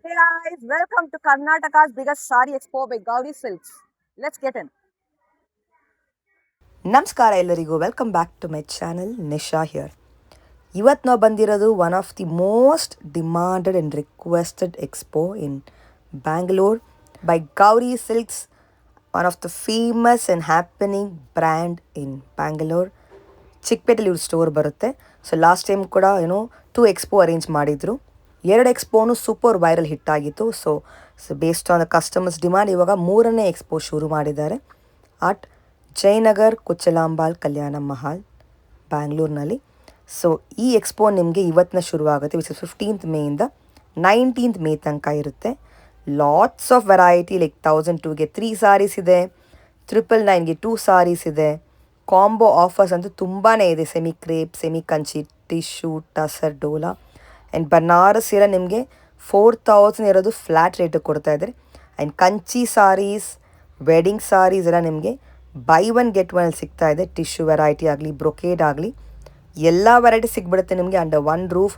Hey guys, welcome to Karnataka's biggest sari expo by Gauri Silks. Let's get in. ನಮಸ್ಕಾರ ಎಲ್ಲರಿಗೂ welcome back to my channel Nisha here. ಇವತ್ತು ನಾವು ಬಂದಿರೋದು one of the most demanded and requested expo in Bangalore by Gowri silks, one of the famous and happening brand in Bangalore. ಚಿಕ್ಕಪೇಟೆಲಿ ಇವ್ರ store ಬರುತ್ತೆ. So last time ಕೂಡ 2 expo arrange ಮಾಡಿದರು. 2 ಎಕ್ಸ್ಪೋನು super viral hit ಆಗಿತ್ತು. So based on the customers demand ಇವಾಗ 3ನೇ expo ಶುರು ಮಾಡಿದ್ದಾರೆ at Jayanagar ಕುಚ್ಚಲಾಂಬಾಲ್ Kalyana Mahal ಬ್ಯಾಂಗ್ಳೂರ್ನಲ್ಲಿ. So ಈ ಎಕ್ಸ್ಪೋ ನಿಮಗೆ ಇವತ್ತಿನ ಶುರುವಾಗುತ್ತೆ, which is 15th ಮೇಯಿಂದ 19th May ತನಕ ಇರುತ್ತೆ. ಲಾಟ್ಸ್ ಆಫ್ ವೆರೈಟಿ, ಲೈಕ್ 1002ಗೆ 3 ಸಾರೀಸ್ ಇದೆ, 999ಗೆ 2 ಸಾರೀಸ್ ಇದೆ. ಕಾಂಬೋ ಆಫರ್ಸ್ ಅಂತೂ ತುಂಬಾ ಇದೆ. Semi crepe, semi Kanchi, tissue, tussar, Dhola and Banaras ಎಲ್ಲ ನಿಮಗೆ 4000 ಇರೋದು ಫ್ಲ್ಯಾಟ್ ರೇಟಿಗೆ ಕೊಡ್ತಾಯಿದ್ದಾರೆ. ಆ್ಯಂಡ್ ಕಂಚಿ ಸಾರೀಸ್, ವೆಡ್ಡಿಂಗ್ ಸಾರೀಸ್ ಎಲ್ಲ ನಿಮಗೆ ಬೈ ಒನ್ ಗೆಟ್ ಒನ್ ಸಿಗ್ತಾ ಇದೆ. ಟಿಶ್ಯೂ ವೆರೈಟಿ ಆಗಲಿ, ಬ್ರೊಕೇಡ್ ಆಗಲಿ, ಎಲ್ಲ ವೆರೈಟಿ ಸಿಗ್ಬಿಡುತ್ತೆ ನಿಮಗೆ under one roof.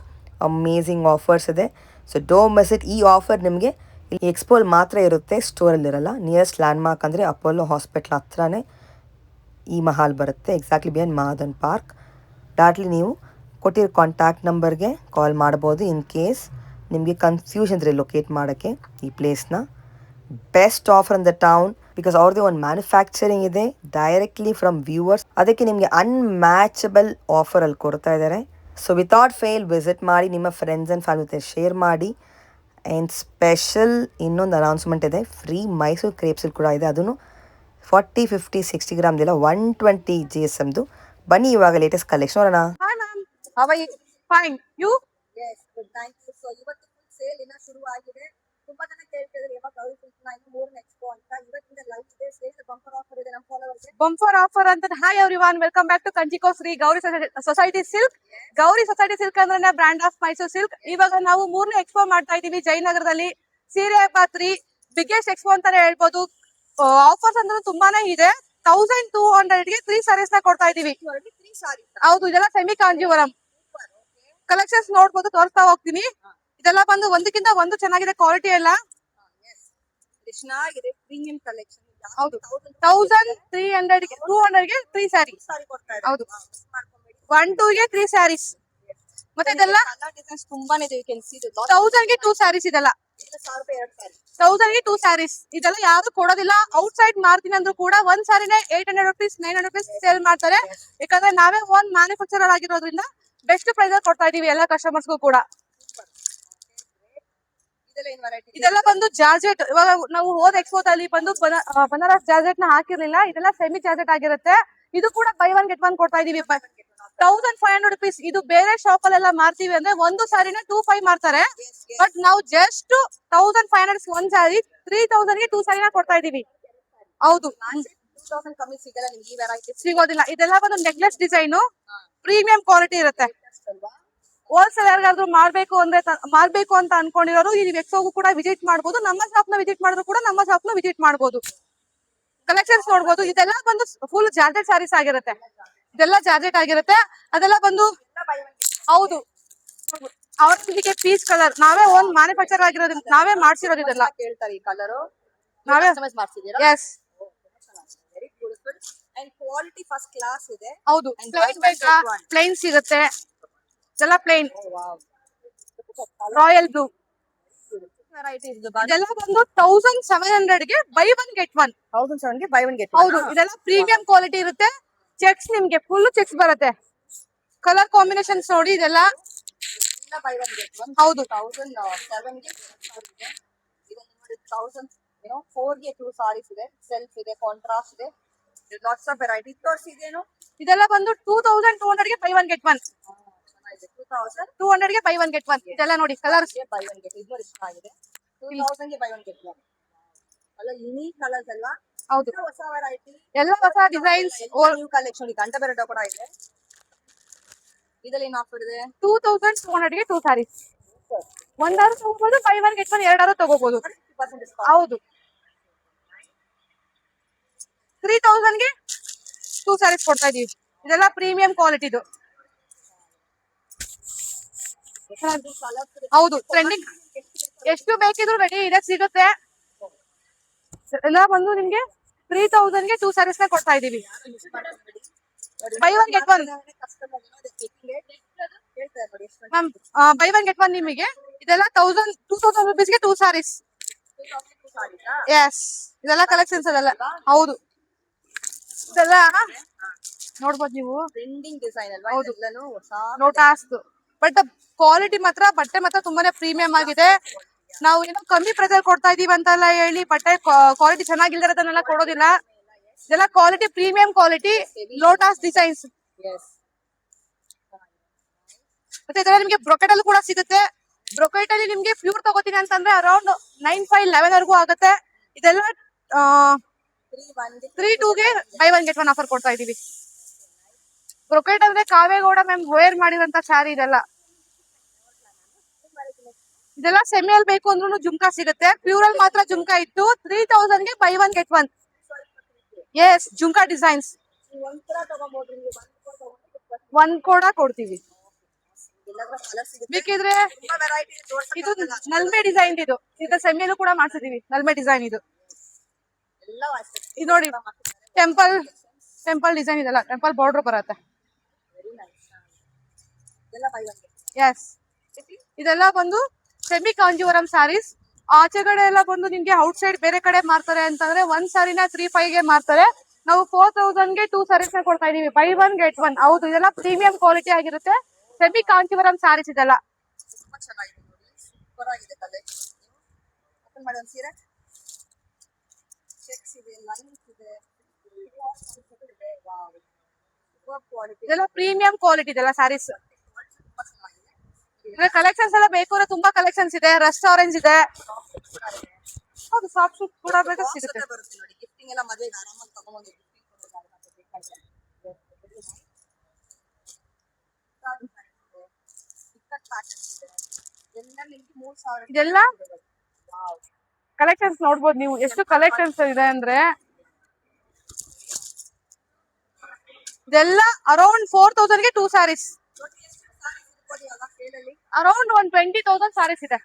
Amazing offers ಇದೆ. So don't miss it. ಈ ಆಫರ್ ನಿಮಗೆ ಇಲ್ಲಿ ಎಕ್ಸ್ಪೋಲ್ ಮಾತ್ರ ಇರುತ್ತೆ, ಸ್ಟೋರಲ್ಲಿರಲ್ಲ. ನಿಯರೆಸ್ಟ್ ಲ್ಯಾಂಡ್ಮಾರ್ಕ್ ಅಂದರೆ ಅಪೋಲೋ ಹಾಸ್ಪಿಟ್ಲ್ ಹತ್ರನೇ ಈ ಮಹಾಲ್ ಬರುತ್ತೆ, ಎಕ್ಸಾಕ್ಟ್ಲಿ ಬಿಯನ್ ಮಾದನ್ ಪಾರ್ಕ್. ಡೈರೆಕ್ಟ್ಲಿ ನೀವು ಕೊಟ್ಟಿರೋ ಕಾಂಟ್ಯಾಕ್ಟ್ ನಂಬರ್ಗೆ ಕಾಲ್ ಮಾಡ್ಬೋದು ಇನ್ ಕೇಸ್ ನಿಮಗೆ ಕನ್ಫ್ಯೂಷನ್ ಇದ್ರೆ ಲೊಕೇಟ್ ಮಾಡೋಕ್ಕೆ ಈ ಪ್ಲೇಸ್ನ. Best offer in the town, because ಅವ್ರದ್ದೇ ಒಂದು ಮ್ಯಾನುಫ್ಯಾಕ್ಚರಿಂಗ್ ಇದೆ ಡೈರೆಕ್ಟ್ಲಿ ಫ್ರಮ್ ವ್ಯೂವರ್ಸ್. ಅದಕ್ಕೆ ನಿಮಗೆ ಅನ್ಮ್ಯಾಚಬಲ್ ಆಫರಲ್ಲಿ ಕೊಡ್ತಾ ಇದ್ದಾರೆ. ಸೊ ವಿತೌಟ್ ಫೇಲ್ ವಿಸಿಟ್ ಮಾಡಿ, ನಿಮ್ಮ ಫ್ರೆಂಡ್ಸ್ ಆ್ಯಂಡ್ ಫ್ಯಾಮಿಲಿ ಜೊತೆ ಶೇರ್ ಮಾಡಿ. ಆ್ಯಂಡ್ ಸ್ಪೆಷಲ್ ಇನ್ನೊಂದು ಅನೌನ್ಸ್ಮೆಂಟ್ ಇದೆ, ಫ್ರೀ ಮೈಸೂರು ಕ್ರೇಪ್ಸಲ್ಲಿ ಕೂಡ ಇದೆ. ಅದನ್ನು 40, 50, 60 ಗ್ರಾಮ್ದೆಲ್ಲ 120 GSMದು. ಬನ್ನಿ ಇವಾಗ ಲೇಟೆಸ್ಟ್ ಕಲೆಕ್ಷನ್ ನೋಡೋಣ. Hi ma'am, how are you? Fine. You? Yes, good. Thank you. So ಇವತ್ತು ಫುಲ್ ಸೇಲ್ ಇನ್ನ ಶುರು ಆಗಿದೆ. ತುಂಬಾ ಜನ ಕೇಳ್ತಿದ್ದಾರೆ ಯಾವಾಗ ಗೌರಿ ಸಿಲ್ಕ್ಸ್ ನ ಇನ್ನು 3ನೇ ಎಕ್ಸ್ಪೋ ಅಂತ. ಇವತ್ತಿಂದ ಲೈವ್ ಇದೆ, ಸೇಲ್ ಬಂಪರ್ ಆಫರ್ ಇದೆ ನಮ್ಮ ಫಾಲೋವರ್ಸ್. ಬಂಪರ್ ಆಫರ್ ಅಂತ. Hi everyone, welcome back to ಕಂಚಿಕೋ Shri Gowri society silk. Gowri society silk ಅಂದ್ರೆ ಬ್ರ್ಯಾಂಡ್ ಆಫ್ ಮೈಸೂರು ಸಿಲ್ಕ್. ಇವಾಗ ನಾವು 3ನೇ ಎಕ್ಸ್ಪೋ ಮಾಡ್ತಾ ಇದೀವಿ ಜಯನಗರದಲ್ಲಿ. ಸೀರೆ ಪಾತ್ರಿ ಬಿಗ್ಗೆಸ್ಟ್ ಎಕ್ಸ್ಪೋ ಅಂತಾನೆ ಹೇಳ್ಬೋದು. ಆಫರ್ಸ್ ಅಂದ್ರೆ ತುಂಬಾನೇ ಇದೆ. 1200ಗೆ 3 ಸಾರೀಸ್ ನ ಕೊಡ್ತಾ ಇದೀವಿ. ಹೌದು, ಇದೆಲ್ಲ ಸೆಮಿ ಕಾಂಜೀವರಂ ಕಲೆಕ್ಷನ್ಸ್ ನೋಡ್ಬೋದು, ತೋರಿಸ್ತಾ ಹೋಗ್ತೀನಿ. ಇದೆಲ್ಲ ಬಂದು ಒಂದಕ್ಕಿಂತ ಒಂದು ಚೆನ್ನಾಗಿದೆ ಕ್ವಾಲಿಟಿ ಎಲ್ಲ. ಚೆನ್ನಾಗಿದೆ ಪ್ರೀಮಿಯಂ ಕಲೆಕ್ಷನ್. ಹೌದು, 1300ಗೆ 200ಗೆ 3 ಸ್ಯಾರಿ. ಹೌದು, 1-2ಗೆ 3 ಸ್ಯಾರೀಸ್. ಮತ್ತೆ ಇದೆಲ್ಲ ತುಂಬಾನೇ ಇದೆ. 1000ಗೆ 2 ಸ್ಯಾರೀಸ್. ಇದೆಲ್ಲ 1000ಗೆ 2 ಸ್ಯಾರೀಸ್. ಇದೆಲ್ಲ ಯಾರು ಕೊಡೋದಿಲ್ಲ. ಔಟ್ ಸೈಡ್ ಮಾರ್ತೀನಿ ಅಂದ್ರೂ ಕೂಡ ಒಂದ್ ಸ್ಯಾರಿನೇ 800 ರುಪೀಸ್ 900 ರುಪೀಸ್ ಸೇಲ್ ಮಾಡ್ತಾರೆ. ಯಾಕಂದ್ರೆ ನಾವೇ ಓನ್ ಮ್ಯಾನುಫ್ಯಾಕ್ಚರರ್ ಆಗಿರೋದ್ರಿಂದ ಬೆಸ್ಟ್ ಪ್ರೈಸ್ ಅಲ್ಲಿ ಕೊಡ್ತಾ ಇದೀವಿ ಎಲ್ಲ ಕಸ್ಟಮರ್ಸ್ಗೂ ಕೂಡ. ಇದೆಲ್ಲ ಬಂದು ಜಾರ್ಜೆಟ್. ಇವಾಗ ನಾವು ಹೋದ ಎಕ್ಸ್ಪೋದಲ್ಲಿ ಬಂದು ಬನಾರಸ್ ಜಾರ್ಜೆಟ್ ನ ಹಾಕಿರ್ಲಿಲ್ಲ. ಇದೆಲ್ಲ ಸೆಮಿ ಜಾರ್ಜೆಟ್ ಆಗಿರುತ್ತೆ. ಇದು ಕೂಡ ಬೈ ಒನ್ ಗೆಟ್ ಒನ್ ಕೊಡ್ತಾ ಇದೀವಿ. 1500 ರುಪೀಸ್. ಇದು ಬೇರೆ ಶಾಪ್ ಅಲ್ಲೆಲ್ಲ ಮಾರ್ತೀವಿ ಅಂದ್ರೆ ಒಂದು ಸಾರಿನ 2500 ಮಾಡ್ತಾರೆ. ಬಟ್ ನಾವು ಜಸ್ಟ್ 1500 ಒಂದ್ ಸಾರಿ, 3000ಗೆ 2 ಸಾರಿನ ಕೊಡ್ತಾ ಇದೀವಿ. ಹೌದು, 2000 ಕಮ್ಮಿ ಸಿಗಲ್ಲ ನಿಮ್ಗೆ ಈ ವೆರೈಟಿ, ಸಿಗೋದಿಲ್ಲ. ಇದೆಲ್ಲ ಬಂದು ನೆಕ್ಲೆಸ್ ಡಿಸೈನ್, ಪ್ರೀಮಿಯಂ ಕ್ವಾಲಿಟಿ ಇರುತ್ತೆ. ಹೋಲ್ಸೇಲ್ ಯಾರಿಗಾದ್ರೂ ಮಾಡ್ಬೇಕು ಅಂತ ಅನ್ಕೊಂಡಿರೋರು ಈ ಎಕ್ಸ್ಪೋಗೂ ಕೂಡ ವಿಸಿಟ್ ಮಾಡಬಹುದು. ನಮ್ಮ ಶಾಪ್ ನ ವಿಸಿಟ್ ಮಾಡಿದ್ರು ಕೂಡ ನಮ್ಮ ಶಾಪ್ ನ ವಿಸಿಟ್ ಮಾಡಬಹುದು. ಕಲೆಕ್ಷನ್ಸ್ ನೋಡಬಹುದು. ಇದೆಲ್ಲ ಬಂದು ಫುಲ್ ಜಾರ್ಜೆಟ್ ಸಾರೀಸ್ ಆಗಿರುತ್ತೆ. ಇದೆಲ್ಲ ಜಾರ್ಜೆಟ್ ಆಗಿರುತ್ತೆ. ಅದೆಲ್ಲ ಬಂದು ಹೌದು, ಅವ್ರಿಗೆ ಪೀಚ್ ಕಲರ್ ನಾವೇ ಓನ್ ಮ್ಯಾನುಫ್ಯಾಕ್ಚರ್ ಆಗಿರೋದ್ರಿಂದ ನಾವೇ ಮಾಡ್ಸಿರೋದು. ಇದೆಲ್ಲ ಕೇಳ್ತಾರೆ ಈ ಕಲರ್ ನಾವೇ ಮಾಡ್ಸಿದೀರಾ? Yes. Very beautiful and quality first class ಇದೆ. ಹೌದು, ಪ್ಲೇನ್ ಸಿಗುತ್ತೆ. ಇದೆಲ್ಲ ಪ್ಲೇನ್ ರಾಯಲ್ ಬ್ಲೂ. ಇದೆಲ್ಲ ಬಂದು 1700ಗೆ ಬೈ ಒನ್ ಗೆಟ್ ಒನ್. 1700ಗೆ ಬೈ ಒನ್ ಗೆಟ್ ಒನ್. ಹೌದು, ಇದೆಲ್ಲ ಪ್ರೀಮಿಯಂ ಕ್ವಾಲಿಟಿ ಇರುತ್ತೆ. ಚೆಕ್ಸ್ ನಿಮ್ಗೆ ಫುಲ್ ಚೆಕ್ಸ್ ಬರುತ್ತೆ. ಕಲರ್ ಕಾಂಬಿನೇಷನ್ಸ್ ನೋಡಿ. ಇದೆಲ್ಲ ಬೈ ಒನ್ ಗೆಟ್ ಒನ್. ಹೌದು, 1007ಗೆ 1004ಗೆ 2 ಸಾರೀಸ್ ಇದೆ. ಸೆಲ್ಫ್ ಇದೆ, ಕಾಂಟ್ರಾಸ್ಟ್ ಇದೆ, ಲಾಟ್ಸ್ ಆಫ್ ವೆರೈಟಿ. ತೋರಿಸಿದೇನು? ಇದೆಲ್ಲ ಬಂದು 2200ಗೆ ಬೈ ಒನ್ ಗೆಟ್ ಒನ್. 2200ಗೆ ಬೈ ಒನ್ ಗೆಟ್ ಒನ್. ಇದೆಲ್ಲ ನೋಡಿ ಕಲರ್ಸ್ ಬೈ ಒನ್ ಗೆಟ್. ಇದು ಇಷ್ಟ ಆಗಿದೆ. 2000ಗೆ ಬೈ ಒನ್ ಗೆಟ್ ಒನ್. ಅಲ್ಲ, ಯುನೀಕ್ ಕಲರ್ಸ್ ಅಲ್ವಾ? ಹೌದು, ಹೊಸ ವೆರೈಟಿ, ಎಲ್ಲ ಹೊಸ ಡಿಸೈನ್ಸ್, ನ್ಯೂ ಕಲೆಕ್ಷನ್. ಗಂಟ ಬೇರೆ ಕೂಡ ಇದೆ. ಇದರಲ್ಲಿ ಏನು ಆಫರ್ ಇದೆ? 2200ಗೆ 2 ಸಾರೀಸ್. ಒಂದಾರು ತಗೋಬಹುದು, ಬೈ ಒನ್ ಗೆಟ್ ಒನ್ ಎರಡಾರು ತಗೋಬಹುದು. ಹೌದು, 3000ಗೆ 2 ಸಾರೀಸ್ ಕೊಡ್ತಾ ಇದೀವಿ. ಇದೆಲ್ಲ ಪ್ರೀಮಿಯಂ ಕ್ವಾಲಿಟಿದು. ಹೌದು, ಟ್ರೆಂಡಿಂಗ್ ಎಷ್ಟು ಬೇಕಿದ್ರು ರೆಡಿ ಇದೆ, ಸಿಗುತ್ತೆ. ಎಲ್ಲ ಬಂದು ನಿಮ್ಗೆ 3000 ಗೆ 2 ಸ್ಯಾರೀಸ್ ನ ಕೊಡ್ತಾ ಇದೀವಿ. By one get one ma'am, by one get one ನಿಮಗೆ ಇದೆಲ್ಲ 2000 ರುಪೀಸ್ಗೆ 2 ಸ್ಯಾರೀಸ್. ಎಸ್, ಇದೆಲ್ಲ ಕಲೆಕ್ಷನ್ಸ್ ಅದೆಲ್ಲ. ಹೌದು, ಇದೆಲ್ಲ ನೋಡ್ಬೋದು ನೀವು. ಟ್ರೆಂಡಿಂಗ್ ಡಿಸೈನ್ ಅಲ್ವಾ ಹೌದು. ಇದೆಲ್ಲನೂ ಹೊಸ ನೋಟಾಸ್. ಬಟ್ ಕ್ವಾಲಿಟಿ ಮಾತ್ರ, ಬಟ್ಟೆ ಮಾತ್ರ ತುಂಬಾನೇ ಪ್ರೀಮಿಯಂ ಆಗಿದೆ. ನಾವು ಏನೋ ಕಮ್ಮಿ ಪ್ರೈಸ್ ಕೊಡ್ತಾ ಇದೀವಿ ಅಂತೆಲ್ಲ ಹೇಳಿ ಬಟ್ಟೆ ಕ್ವಾಲಿಟಿ ಚೆನ್ನಾಗಿಲ್ದಿರೋದನ್ನೆಲ್ಲ ಕೊಡೋದಿಲ್ಲ. ಇದೆಲ್ಲ quality, premium quality, lotus designs. ಮತ್ತೆ ಇದೆಲ್ಲ ನಿಮ್ಗೆ ಬ್ರೊಕೆಟ್ ಅಲ್ಲಿ ಕೂಡ ಸಿಗುತ್ತೆ. ಬ್ರೊಕೆಟ್ ಅಲ್ಲಿ ನಿಮ್ಗೆ ಪ್ಯೂರ್ ತಗೋತೀನಿ ಅಂತಂದ್ರೆ ಅರೌಂಡ್ 9,511 ವರೆಗೂ ಆಗುತ್ತೆ. ಇದೆಲ್ಲ 3-2 ಗೆ buy one get one offer ಕೊಡ್ತಾ ಇದೀವಿ. ಬ್ರೊಕೆಟ್ ಅಂದ್ರೆ ಕಾವೇಗೌಡ ಮ್ಯಾಮ್ ವೇರ್ ಮಾಡಿರೋಂತ ಸ್ಯಾರಿ ಇದೆಲ್ಲ. ಇದೆಲ್ಲ ಸೆಮಿಯಲ್ ಬೇಕು ಅಂದ್ರೂ ಜುಮ್ಕಾ ಸಿಗುತ್ತೆ. ಪ್ಯೂರ್ ಅಲ್ಲಿ ಮಾತ್ರ ಜುಮ್ಕಾ ಇತ್ತು. 3000 ಗೆ buy one get one. Yes, jhumka designs ಒಂದ್ ಕೂಡ ಕೊಡ್ತೀವಿ. ಬೇಕಿದ್ರೆ ಇದು ನಲ್ಮೆ ಡಿಸೈನ್, ಇದು ಸೆಮಿಯಲ್ಲೂ ಕೂಡ ಮಾಡ್ಸಿದೀವಿ. ನಲ್ಮೆ ಡಿಸೈನ್ ಇದು ನೋಡಿ. ಟೆಂಪಲ್ ಡಿಸೈನ್ ಇದೆಲ್ಲ ಟೆಂಪಲ್ ಬಾರ್ಡರ್ ಬರುತ್ತೆ. ಎಸ್, ಇದೆಲ್ಲ ಬಂದು ಸೆಮಿ ಕಾಂಜೀವರಂ ಸ್ಯಾರೀಸ್. ಆಚೆಗಡೆ ಎಲ್ಲ ಬಂದು ನಿಮ್ಗೆ ಔಟ್ ಸೈಡ್ ಬೇರೆ ಕಡೆ ಮಾರ್ತಾರೆ ಅಂತಂದ್ರೆ ಒಂದ್ ಸಾರಿನ 3,500 ಗೆ ಮಾರ್ತಾರೆ. ನಾವು 4,000 ಗೆ 2 ಸ್ಯಾರೀಸ್ ನ ಕೊಡ್ತಾ ಇದೀವಿ. By one get one. ಹೌದು, ಇದೆಲ್ಲ ಪ್ರೀಮಿಯಂ ಕ್ವಾಲಿಟಿ ಆಗಿರುತ್ತೆ. ಸೆಮಿ ಕಾಂಚೀವರಂ ಸ್ಯಾರೀಸ್ ಇದೆಲ್ಲ. ತುಂಬಾ ಚೆನ್ನಾಗಿದೆ ನೋಡಿ, ಸೂಪರ್ ಆಗಿದೆ ಕಲೆಕ್ಷನ್. ಓಪನ್ ಮಾಡಿ ಒಂದು ಸೀರೆ. ಚೆಕ್ಸ್ ಇದೆ, ಲೈನ್ಸ್ ಇದೆ, ವಾವ್, ಸೂಪರ್ ಕ್ವಾಲಿಟಿ. ಇದೆಲ್ಲ ಪ್ರೀಮಿಯಂ ಕ್ವಾಲಿಟಿ ಇದೆಲ್ಲ ಸ್ಯಾರೀಸ್. ತುಂಬಾ ಚೆನ್ನಾಗಿದೆ. ಕಲೆಕ್ಷನ್ಸ್ ಎಲ್ಲ ಬೇಕು ಅಂದ್ರೆ ತುಂಬಾ ಕಲೆಕ್ಷನ್ಸ್ ಇದೆ. ರಸ್ಟ್ ಆರೆಂಜ್ ಇದೆ. ಹೌದು, ಸಾಫ್ಟ್ ಸಿಲ್ಕ್ ಕೂಡ ಬೇಕು ಸಿಗುತ್ತೆ. ಬರುತ್ತೆ ನೋಡಿ, ಗಿಫ್ಟಿಂಗ್ ಎಲ್ಲ ಮದುವೆಗೆ ಆರಾಮಾಗಿ ತಗೊಂಡು ಇದೆಲ್ಲ ಕಲೆಕ್ಷನ್ಸ್ ನೋಡ್ಬೋದು ನೀವು. ಎಷ್ಟು ಕಲೆಕ್ಷನ್ಸ್ ಇದೆ ಅಂದ್ರೆ ಇದೆಲ್ಲ ಅರೌಂಡ್ 4,000 ಗೆ 2 ಸ್ಯಾರೀಸ್. ಅರೌಂಡ್ 20,000 ಸ್ಯಾರೀಸ್ ಇದೆ.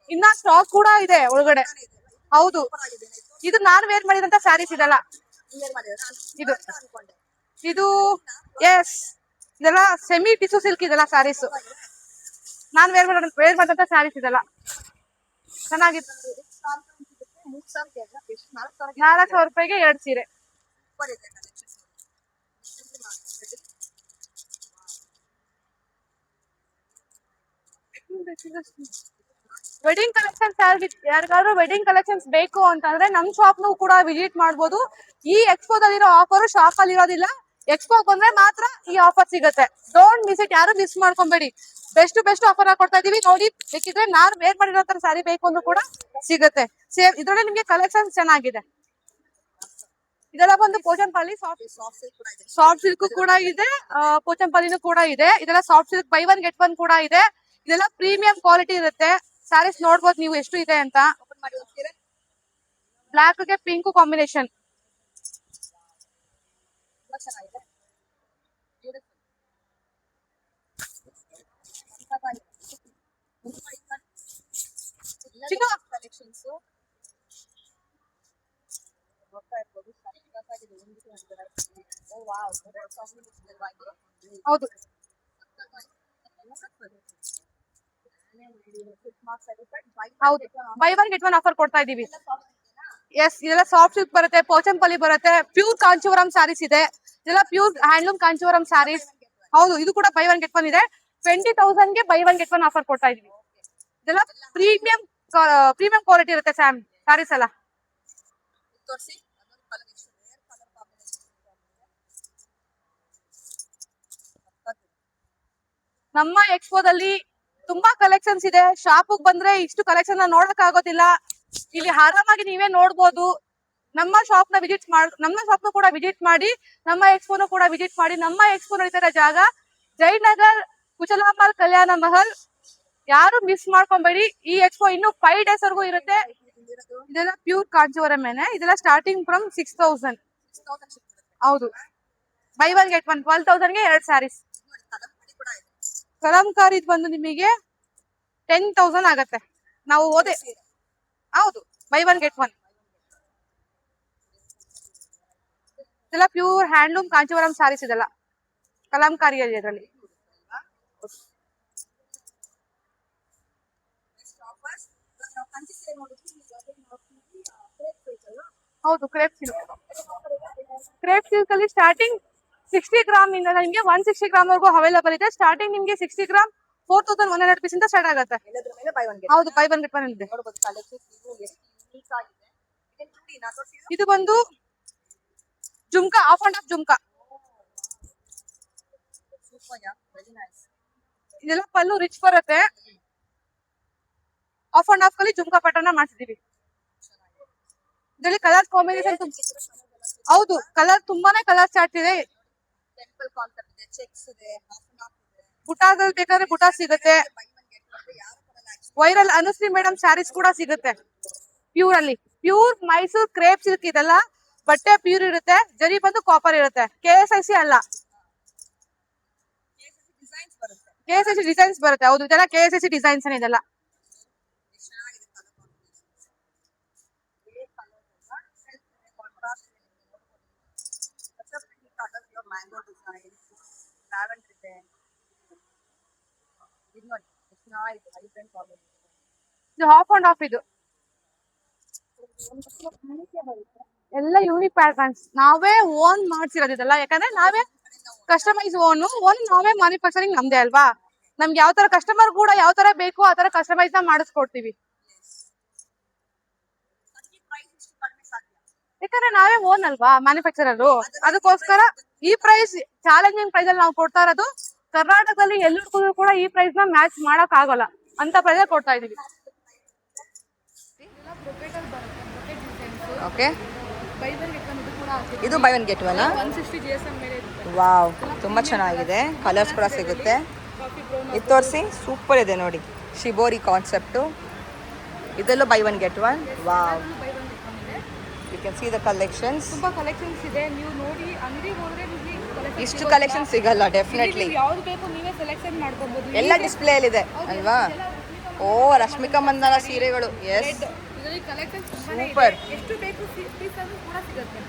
ಇನ್ನ ಸ್ಟಾಕ್ ಕೂಡ ಇದೆ ಒಳಗಡೆ. ಹೌದು, ಇದು ನಾನ್ ವೇರ್ ಮಾಡಿದಂತ ಸ್ಯಾರೀಸ್ ಇದೆಲ್ಲ. ಇದು ಎಸ್, ಇದೆಲ್ಲ ಸೆಮಿ ಟಿಶ್ಯೂ ಸಿಲ್ಕ್ ಇದೆಲ್ಲ ಸ್ಯಾರೀಸ್. ನಾನ್ ವೇರ್ ಮಾಡಿದಂತ ಸ್ಯಾರೀಸ್ ಇದೆಲ್ಲ. ಚೆನ್ನಾಗಿತ್ತು. 4,000 ರೂಪಾಯಿಗೆ 2 ಸೀರೆ. ವೆಡ್ಡಿಂಗ್ ಕಲೆಕ್ಷನ್ಸ್ ಯಾರಿಗಾದ್ರೂ ವೆಡ್ಡಿಂಗ್ ಕಲೆಕ್ಷನ್ಸ್ ಬೇಕು ಅಂತಂದ್ರೆ ನಮ್ ಶಾಪ್ ನು ಕೂಡ ವಿಸಿಟ್ ಮಾಡ್ಬೋದು. ಈ ಎಕ್ಸ್ಪೋದಲ್ಲಿರೋ ಆಫರ್ ಶಾಪ್ ಅಲ್ಲಿ ಇರೋದಿಲ್ಲ. ಎಕ್ಸ್ಪೋ ಬಂದ್ರೆ ಮಾತ್ರ ಈ ಆಫರ್ ಸಿಗುತ್ತೆ. ಡೋಂಟ್ ಮಿಸ್ ಇಟ್, ಯಾರು ಮಿಸ್ ಮಾಡ್ಕೊಂಬೇಡಿ. ಬೆಸ್ಟ್ ಆಫರ್ ಕೊಡ್ತಾ ಇದೀವಿ ನೋಡಿ. ಬೇಕಿದ್ರೆ ನಾನ್ ವೇರ್ ಮಾಡಿರೋ ತರ ಸ್ಯಾರಿ ಬೇಕು ಅಂದ್ರೂ ಕೂಡ ಸಿಗುತ್ತೆ. ಸೇಮ್ ಇದ್ರಲ್ಲಿ ನಿಮ್ಗೆ ಕಲೆಕ್ಷನ್ಸ್ ಚೆನ್ನಾಗಿದೆ. ಇದೆಲ್ಲ ಬಂದು ಪೋಚಂಪಲ್ಲಿ ಸಾಫ್ಟ್ ಸಿಲ್ಕ್ ಕೂಡ ಇದೆ, ಪೋಚಂಪಲ್ಲಿನೂ ಕೂಡ ಇದೆ. ಇದೆಲ್ಲ soft silk by one get one ಕೂಡ ಇದೆ. ಇದೆಲ್ಲ ಪ್ರೀಮಿಯಂ ಕ್ವಾಲಿಟಿ ಇರುತ್ತೆ. ಸ್ಯಾರೀಸ್ ನೋಡ್ಬೋದು ನೀವು ಎಷ್ಟು ಇದೆ ಅಂತ. ಬ್ಲಾಕ್ ಗೆ ಪಿಂಕ್ ಕಾಂಬಿನೇಷನ್. ಹೌದು, ಹೌದು, by one get one offer ಕೊಡ್ತಾ ಇದೀವಿ. ಎಸ್, ಇದೆಲ್ಲ ಸಾಫ್ಟ್ ಸಿಲ್ಕ್ ಬರುತ್ತೆ, ಪೋಚಂಪಲ್ಲಿ ಬರುತ್ತೆ, ಪ್ಯೂರ್ ಕಾಂಚೀವರಂ ಸ್ಯಾರೀಸ್ ಇದೆ. ಇದೆಲ್ಲ ಪ್ಯೂರ್ ಹ್ಯಾಂಡ್ಲೂಮ್ ಕಾಂಚೀವರಂ ಸ್ಯಾರೀಸ್. ಹೌದು, ಇದು ಕೂಡ ಬೈ ಒನ್ ಗೆಟ್ ಒನ್ ಇದೆ. 20,000 ಗೆ buy one get one offer ಕೊಡ್ತಾ ಇದೀವಿ. ಇದೆಲ್ಲ ಪ್ರೀಮಿಯಂ ಕ್ವಾಲಿಟಿ ಇರುತ್ತೆ ಸ್ಯಾರೀಸ್ ಎಲ್ಲ. ನಮ್ಮ ಎಕ್ಸ್ಪೋದಲ್ಲಿ ತುಂಬಾ ಕಲೆಕ್ಷನ್ಸ್ ಇದೆ. ಶಾಪ್ ಬಂದ್ರೆ ಇಷ್ಟು ಕಲೆಕ್ಷನ್ ನೋಡಕ್ ಆಗೋದಿಲ್ಲ. ಇಲ್ಲಿ ಆರಾಮಾಗಿ ನೀವೇ ನೋಡ್ಬೋದು. ನಮ್ಮ ಶಾಪ್ ನ ಕೂಡ ವಿಸಿಟ್ ಮಾಡಿ, ನಮ್ಮ ಎಕ್ಸ್ಪೋನು ಕೂಡ ವಿಸಿಟ್ ಮಾಡಿ. ನಮ್ಮ ಎಕ್ಸ್ಪೋ ನಡೀತಾ ಇರೋ ಜಾಗ ಜಯನಗರ್ ಕುಚಲಾಂಬಾಲ್ ಕಲ್ಯಾಣ ಮಹಲ್. ಯಾರು ಮಿಸ್ ಮಾಡ್ಕೊಂಬೇಡಿ. ಈ ಎಕ್ಸ್ಪೋ ಇನ್ನು 5 days ವರೆಗೂ ಇರುತ್ತೆ. ಇದೆಲ್ಲ ಪ್ಯೂರ್ ಕಾಂಚೀವರಂ ಮೇನೆ. ಇದೆಲ್ಲ ಸ್ಟಾರ್ಟಿಂಗ್ ಫ್ರಮ್ 6,000. ಹೌದು, ಬೈ ಒನ್ ಗೆಟ್ ಒನ್ 12,000 ಗೆ 2 ಸ್ಯಾರೀಸ್. ಕಲಂಕಾರಿ ಬಂದು ನಿಮಗೆ 10,000 ಆಗತ್ತೆ. ನಾವು ಹೋದೆ. ಹೌದು, ಬೈ ಒನ್ ಗೆಟ್ ಒನ್. ಇದೆಲ್ಲ ಪ್ಯೂರ್ ಹ್ಯಾಂಡ್ಲೂಮ್ ಕಾಂಚೀವರಂ ಸಾರೀಸ್, ಇದೆಲ್ಲ ಕಲಾಂಕಾರಿ ಇದರಲ್ಲಿ. ಹೌದು, ಕ್ರೇಪ್ ಸಿಲ್ಕ್. ಕ್ರೇಪ್ ಸಿಲ್ಕ್ ಅಲ್ಲಿ ಸ್ಟಾರ್ಟಿಂಗ್ 60 ಗ್ರಾಮ್ ಇಂದ ನಿಮ್ಗೆ 160 ಗ್ರಾಮ್ ವರೆಗೂ ಅವೈಲೇಬಲ್ ಇದೆ. ಸ್ಟಾರ್ಟಿಂಗ್ ನಿಮ್ಗೆ 60 ಗ್ರಾಮ್ 4100 rupees ಇಂದ ಸ್ಟಾರ್ಟ್ ಆಗುತ್ತೆ. ಹೌದು, ಬೈ ಒನ್ ಗೆಟ್ ಒನ್ ಇದೆ. ಇದು ಬಂದು jhumka, of and of jhumka. ಇದೆಲ್ಲ ಪಲ್ಲು ರಿಚ್ ಬರುತ್ತೆ. ಆಫ್ ಅಂಡ್ ಆಫ್ ಅಲ್ಲಿ ಜುಮ್ಕಾ ಪ್ಯಾಟರ್ನ್ ಮಾಡ್ತಿದೀವಿ. ಇದರಲ್ಲಿ ಕಲರ್ ಕಾಂಬಿನೇಷನ್ ಹೌದು, ಕಲರ್ ತುಂಬಾನೇ ಕಲರ್ ಚಾರ್ಟ್ ಇದೆ. ಬುಟಾದಲ್ಲಿ ಬೇಕಾದ್ರೆ ಬುಟಾ ಸಿಗುತ್ತೆ. ವೈರಲ್ ಅನುಶ್ರೀ ಮೇಡಮ್ ಸ್ಯಾರೀಸ್ ಕೂಡ ಸಿಗುತ್ತೆ ಪ್ಯೂರ್ ಅಲ್ಲಿ. Pure Mysore crepe silk. ಇದೆಲ್ಲ ಬಟ್ಟೆ ಪ್ಯೂರ್ ಇರುತ್ತೆ, ಜರಿ ಬಂದು ಕಾಪರ್ ಇರುತ್ತೆ. KSIC ಅಲ್ಲ, KSIC ಡಿಸೈನ್ಸ್ ಬರುತ್ತೆ. ಹೌದು, ಇದೆಲ್ಲ KSIC ಡಿಸೈನ್ಸ್ ಇದೆಲ್ಲ. ಇದು ಹಾಫ್ ಅಂಡ್ ಆಫ್. ಇದು ಎಲ್ಲ ಯೂನಿಕ್ ಪ್ಯಾಟರ್ನ್ಸ್ ನಾವೇ ಓನ್ ಮಾಡ್ಸಿರೋದು ಇದೆಲ್ಲ. ಯಾಕಂದ್ರೆ ನಾವೇ ಕಸ್ಟಮೈಸ್ ಓನ್ ನಾವೇ ಮ್ಯಾನುಫ್ಯಾಕ್ಚರಿಂಗ್ ನಮ್ದೇ ಅಲ್ವಾ. ನಮ್ಗೆ ಯಾವ ತರ ಕಸ್ಟಮರ್ ಕೂಡ ಯಾವ ತರ ಬೇಕು ಆ ತರ ಕಸ್ಟಮೈಸ್ ನ ಮಾಡಿಸ್ಕೊಡ್ತೀವಿ. ಯಾಕಂದ್ರೆ ನಾವೇ ಓನ್ ಅಲ್ವಾ ಮ್ಯಾನುಫ್ಯಾಕ್ಚರರ್. ಅದಕ್ಕೋಸ್ಕರ ಈ ಪ್ರೈಸ್ ಚಾಲೆಂಜಿಂಗ್ ಪ್ರೈಸ್ ಅಲ್ಲಿ ನಾವು ಕೊಡ್ತಾ ಇರೋದು. ಕರ್ನಾಟಕದಲ್ಲಿ ಎಲ್ಲರಿಗೂ ಕೂಡ ಈ ಪ್ರೈಸ್ ನ ಮ್ಯಾಚ್ ಮಾಡಕ್ ಆಗಲ್ಲ ಅಂತ ಪ್ರೈಸ್ ಕೊಡ್ತಾ ಇದೀವಿ. ಓಕೆ, ಇದು by one get one. 160 GSM ಮೇಲೆ ಇರುತ್ತೆ. ವಾವ್, ತುಂಬಾ ಚೆನ್ನಾಗಿದೆ. ಕಲರ್ಸ್ ಕೂಡ ಸಿಗುತ್ತೆ. ಇದು ತೋರಿಸಿ, ಸೂಪರ್ ಇದೆ ನೋಡಿ. Shibori concept. ಇದೆಲ್ಲ buy one get one. Wow, you can see the collections. ತುಂಬಾ ಕಲೆಕ್ಷನ್ಸ್ ಇದೆ. ನೀವು ನೋಡಿ ಅಂಗಡಿಗೆ ಹೋದ್ರೆ ಇಷ್ಟು ಕಲೆಕ್ಷನ್ ಸಿಗಲ್ಲ ಡೆಫಿನೆಟ್ಲಿ. ಯಾವ್ದು ಬೇಕು ನೀವೇ ಸೆಲೆಕ್ಷನ್ ಮಾಡ್ಕೋಬಹುದು. ಎಲ್ಲ ಡಿಸ್ಪ್ಲೇ ಅಲ್ಲಿ ಇದೆ ಅಲ್ವಾ. ಓ, ರಶ್ಮಿಕಾ ಮಂದಾನ ಸೀರೆಗಳು. ಎಸ್, ಇದರಲ್ಲಿ ಕಲೆಕ್ಷನ್ಸ್ ಸೂಪರ್. ಎಷ್ಟು ಬೇಕು ಪೀಸ್ ಅದು ಕೂಡ ಸಿಗುತ್ತೆ.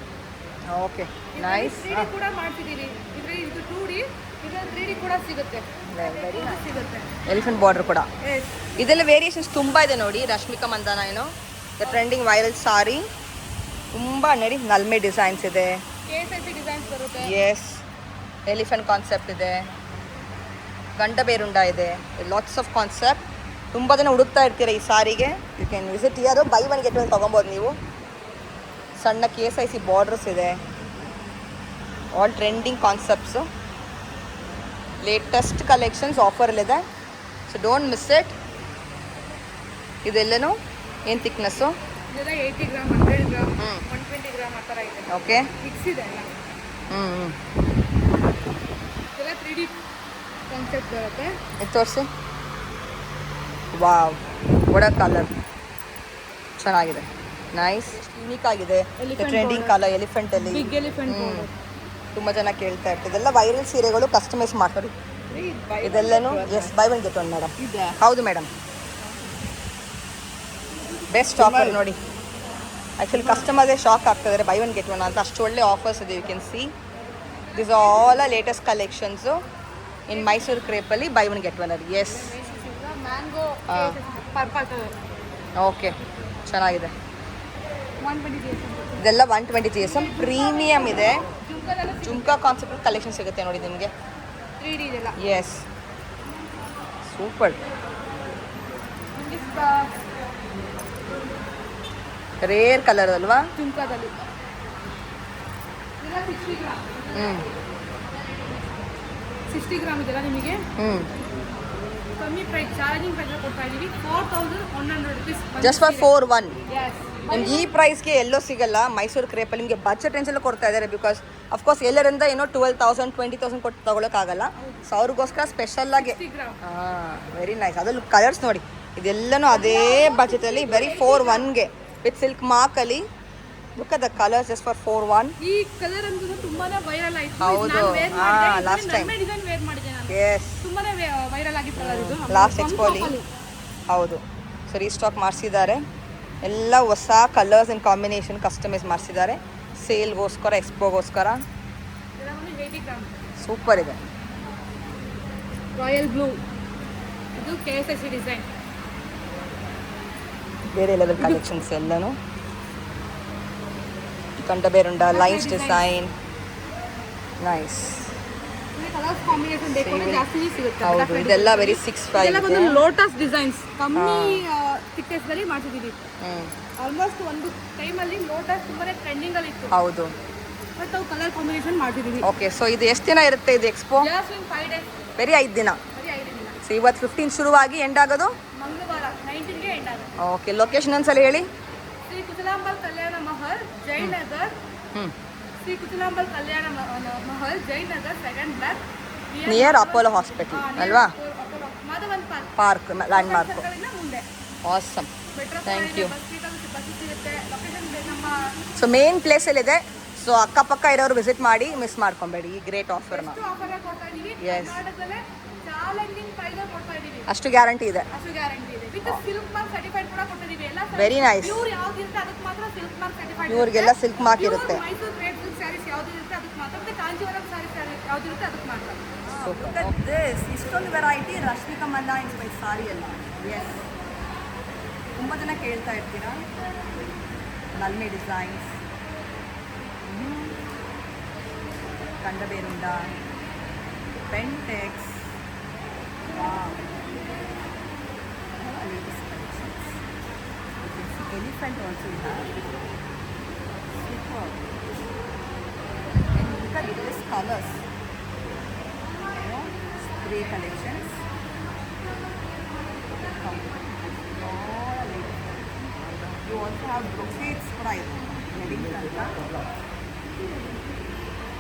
Okay, nice. 3D ಕೂಡ ಮಾಡ್ತಿದೀವಿ. ಇದರಲ್ಲಿ ಇದು 2D, ಇದರಲ್ಲಿ 3D ಕೂಡ ಸಿಗುತ್ತೆ. Very nice. ಸಿಗುತ್ತೆ. ಎಲಿಫೆಂಟ್ ಬಾರ್ಡರ್ ಕೂಡ. ಎಸ್, ಇದೆಲ್ಲ ವೇರಿಯೇಷನ್ಸ್ ತುಂಬಾ ಇದೆ ನೋಡಿ. ರಶ್ಮಿಕಾ ಮಂದಾನ ಏನೋ ದ ಟ್ರೆಂಡಿಂಗ್ ವೈರಲ್ ಸಾರಿ. ತುಂಬಾ ನೋಡಿ, ನಲ್ಮೆ ಡಿಸೈನ್ಸ್ ಇದೆ. KSIC ಡಿಸೈನ್ಸ್ ಬರುತ್ತೆ. ಎಸ್, ಎಲಿಫೆಂಟ್ ಕಾನ್ಸೆಪ್ಟ್ ಇದೆ, ಗಂಡ ಬೇರುಂಡ ಇದೆ. Lots of concept. ತುಂಬ ಜನ ಹುಡುಕ್ತಾ ಇರ್ತೀರ ಈ ಸಾರಿಗೆ. You can visit here. Buy one get one ತೊಗೊಬೋದು ನೀವು. ಸಣ್ಣ KSIC ಬಾರ್ಡರ್ಸ್ ಇದೆ. All trending concepts, latest collections ಆಫರಲ್ಲಿದೆ. So don't miss it. ಇದೆಲ್ಲನೂ ಏನು ಥಿಕ್ನೆಸ್ಸು? ಇದೆಲ್ಲ 80 ಗ್ರಾಮ್, 100 ಗ್ರಾಮ್, 120 ಗ್ರಾಮ್ ಆ ಥರ ಇದೆ. ಓಕೆ, ಮಿಕ್ಸ್ ಇದೆ ಎಲ್ಲ. ಹ್ಞೂ ಇದೆಲ್ಲ 3D ಕಾನ್ಸೆಪ್ಟ್ ಬರುತ್ತೆ. ಇದು ತೋರಿಸಿ. ವಾವ್, ಒಡ ಕಲರ್ ಚೆನ್ನಾಗಿದೆ. ನೈಸ್, ಯೂನಿಕ್ ಆಗಿದೆ. ಟ್ರೆಂಡಿಂಗ್ ಕಲರ್ ಎಲಿಫೆಂಟಲ್ಲಿ. Big elephant. ತುಂಬ ಜನ ಕೇಳ್ತಾ ಇರ್ತಾರೆ. ಇದೆಲ್ಲ ವೈರಲ್ ಸೀರೆಗಳು ಕಸ್ಟಮೈಸ್ ಮಾಡ್ತಾರೆ. ಇದೆಲ್ಲನೂ yes, buy one get one madam. ಹೌದು ಮೇಡಮ್, ಬೆಸ್ಟ್ ಆಫರ್ ನೋಡಿ. ಆ್ಯಕ್ಚುಲಿ ಕಸ್ಟಮರ್ಗೆ ಶಾಕ್ ಆಗ್ತಿದ್ದಾರೆ ಬೈ ಒನ್ ಗೆಟ್ ಒನ್ ಅಂತ. ಅಷ್ಟು ಒಳ್ಳೆ ಆಫರ್ಸ್ ಇದೆ. You can see this all latest collections in Mysuru ಕ್ರೇಪಲ್ಲಿ ಬೈ ಒನ್ ಗೆಟ್ ಒನ್ ಅಲ್ಲಿ. Yes, mango purple colour. Okay, ಚೆನ್ನಾಗಿದೆ. 120 GSM. ಇದೆಲ್ಲ 120 GSM ಪ್ರೀಮಿಯಮ್ ಇದೆ. ಜುಮ್ಕಾ ಕಾನ್ಸೆಪ್ಟ್ ಕಲೆಕ್ಷನ್ ಸಿಗುತ್ತೆ ನೋಡಿ ನಿಮಗೆ. 3D ಇದೆಲ್ಲ. S, super. ರೇರ್ ಕಲರ್ ಅಲ್ವಾ? ಜುಮ್ಕಾದಲ್ಲಿ ಇದೆಲ್ಲ 60 ಗ್ರಾಮ್. 60 ಗ್ರಾಮ್ ಇದೆಲ್ಲ ನಿಮಗೆ ಕಮ್ಮಿ ಪ್ರೈಸ್, ಚಾಲೆಂಜಿಂಗ್ ಪ್ರೈಸ್ ಕೊಡ್ತಾ ಇದೀವಿ. 4100 rupees. Just for 4-1. Yes. ನಿಮ್ಗೆ ಈ ಪ್ರೈಸ್ಗೆ ಎಲ್ಲೋ ಸಿಗಲ್ಲ ಮೈಸೂರು ಕ್ರೇಪಲ್ಲಿ. ನಿಮಗೆ ಬಜೆಟ್ ರೇಂಜಲ್ಲೂ ಕೊಡ್ತಾ ಇದ್ದಾರೆ. ಬಿಕಾಸ್ ಅಫ್ಕೋರ್ಸ್ ಎಲ್ಲರಿಂದ ಏನೋ 12,000 20,000 ಕೊಟ್ಟು ತೊಗೊಳಕ್ಕಾಗಲ್ಲ. ಸೊ ಅವ್ರಿಗೋಸ್ಕರ ಸ್ಪೆಷಲ್ಲಾಗಿ. 60 ಗ್ರಾಮ್. Very nice. ಅದರಲ್ಲಿ ಕಲರ್ಸ್ ನೋಡಿ, ಇದೆಲ್ಲನೂ ಅದೇ ಬಜೆಟಲ್ಲಿ ಬರೀ 4-1ಗೆ ವಿತ್ ಸಿಲ್ಕ್ ಮಾರ್ಕಲ್ಲಿ. Look at the colours just for 4-1. ಈ ಕಲರ್ ಅಂತೂ ತುಂಬಾನೇ ವೈರಲ್ ಆಯ್ತು. ಹೌದು, ಲಾಸ್ಟ್ ಟೈಮ್. ಡಿಸೈನ್ ವೇರ್ ಮಾಡಿದೆ ನಾನು. ಎಸ್, ತುಂಬಾನೇ ವೈರಲ್ ಆಗಿತ್ತು ಕಲರ್ ಇದು. ಲಾಸ್ಟ್ ಎಕ್ಸ್ಪೋಲಿ. ಹೌದು, ಸೊ ರೀಸ್ಟಾಕ್ ಮಾಡಿಸಿದ್ದಾರೆ. ಎಲ್ಲ ಹೊಸ ಕಲರ್ಸ್ ಆ್ಯಂಡ್ ಕಾಂಬಿನೇಷನ್ ಕಸ್ಟಮೈಸ್ ಮಾಡಿಸಿದ್ದಾರೆ ಸೇಲ್ಗೋಸ್ಕರ, ಎಕ್ಸ್ಪೋಗೋಸ್ಕರ. ಸೂಪರ್ ಇದೆ. ರಾಯಲ್ ಬ್ಲೂ, ಇದು KSS ಡಿಸೈನ್. ಬೇರೆ ಲೆವೆಲ್ ಕಲೆಕ್ಷನ್ಸ್ ಎಲ್ಲನೂ. Gandaberunda lines design, nice. Colours combination ಬೇಕು ಅಂದ್ರೆ ಜಾಸ್ತಿ ಸಿಗುತ್ತೆ. ಹೌದು, ಇದೆಲ್ಲ ವೆರಿ 6'5" ಇದೆಲ್ಲ ಬಂದು ಲೋಟಸ್ ಡಿಸೈನ್ಸ್ ಕಮ್ಮಿ ಥಿಕ್ನೆಸ್ ದಲ್ಲಿ ಮಾಡ್ತಿದ್ದೀವಿ. ಆಲ್ಮೋಸ್ಟ್ ಒಂದು ಟೈಮಲ್ಲಿ ಲೋಟಸ್ ತುಂಬಾನೇ ಟ್ರೆಂಡಿಂಗ್ ಅಲ್ಲಿ ಇತ್ತು. ಹೌದು, ಬಟ್ ನಾವು ಕಲರ್ ಕಾಂಬಿನೇಷನ್ ಮಾಡ್ತಿದ್ದೀವಿ. ಓಕೆ. ಸೊ ಇದು ಎಷ್ಟು ದಿನ ಇರುತ್ತೆ ಇದು ಎಕ್ಸ್ಪೋ? Just in 5 days. ಬರೀ 5 ದಿನ. ಬರೀ 5 ದಿನ. ಸೊ ಇವತ್ತು 15 ಶುರುವಾಗಿ ಎಂಡ್ ಆಗೋದು ಮಂಗಳವಾರ 19 ಗೆ ಎಂಡ್ ಆಗುತ್ತೆ. ಓಕೆ. ಲೊಕೇಶನ್ ಒಂದ್ಸಲ ಹೇಳಿ. Shri Kuthalambal Kalyana Mahal, Jayanagar. Shri Kuthalambal Kalyana Mahal, Jayanagar, 2nd block, near Apollo hospital ಅಲ್ವಾ? Madhavan park landmark. ಮುಂದೆ ಆಸಮ್, ಥ್ಯಾಂಕ್ ಯು. ಬಸ್ ಸಿಗುತ್ತೆ. ಲೊಕೇಶನ್ ನಮ್ಮ ಸೊ ಮೇನ್ ಪ್ಲೇಸಲ್ಲಿದೆ. ಸೊ ಅಕ್ಕಪಕ್ಕ ಇರೋರು ವಿಸಿಟ್ ಮಾಡಿ, ಮಿಸ್ ಮಾಡ್ಕೊಬೇಡಿ ಈ ಗ್ರೇಟ್ ಆಫರ್ನ. ಆಫರ್ ಕೊಡ್ತಾ ಇದೀವಿ. ಎಸ್, ಕರ್ನಾಟಕದಲ್ಲೇ ಚಾಲೆಂಜಿಂಗ್ ಪ್ರೈಸ್ ಕೊಡ್ತಾ ಇದೀವಿ. ಅಷ್ಟು ಗ್ಯಾರಂಟಿ ಇದೆ. ಅಷ್ಟು ಗ್ಯಾರಂಟಿ ಇದೆ. ವಿತ್ ಸಿಲ್ಕ್ ಮಾರ್ಕ್ ಸರ್ಟಿಫೈಡ್ ಕೂಡ ಕೊಟ್ಟಿದೀವಿ. ಎಲ್ಲ ವೆರಿ ನೈಸ್. ಪ್ಯೂರ್ ಯಾವ್ದು ಇರುತ್ತೆ ಅದಕ್ಕೆ ಮಾತ್ರ ಸಿಲ್ಕ್ ಮಾರ್ಕ್ ಸರ್ಟಿಫೈಡ್. ಇವ್ರಿಗೆಲ್ಲ ಸಿಲ್ಕ್ ಮಾರ್ಕ್ ಇರುತ್ತೆ. ಮೈಸೂರು ಕ್ರೇಪ್ ಸಿಲ್ಕ್ ಸ್ಯಾರೀಸ್ ಯಾವ್ದು ಇರುತ್ತೆ ಅದಕ್ಕೆ ಮಾತ್ರ, ಮತ್ತೆ ಕಾಂಜೀವರಂ ಸ್ಯಾರೀಸ್ ಯಾವ್ದು ಇರುತ್ತೆ ಅದಕ್ಕೆ ಮಾತ್ರ. ಇಷ್ಟೊಂದು ವೆರೈಟಿ ರಶ್ಮಿಕಾ ಮಂದ ಇನ್ಸ್ಪೈರ್ ಸಾರಿ ಎಲ್ಲ. ಎಸ್, ತುಂಬ ಜನ ಕೇಳ್ತಾ ಇರ್ತೀರಾ. ನಲ್ಮೆ ಡಿಸೈನ್ಸ್, ಕಂಡಬೇರುಂಡ, ಪೆಂಟೆಕ್ಸ್, ಎಲಿಫೆಂಟ್ ಆಲ್ಸೋ ಇಲ್ಲ. look at this colors, spray collections, all you also have brocades price wedding center.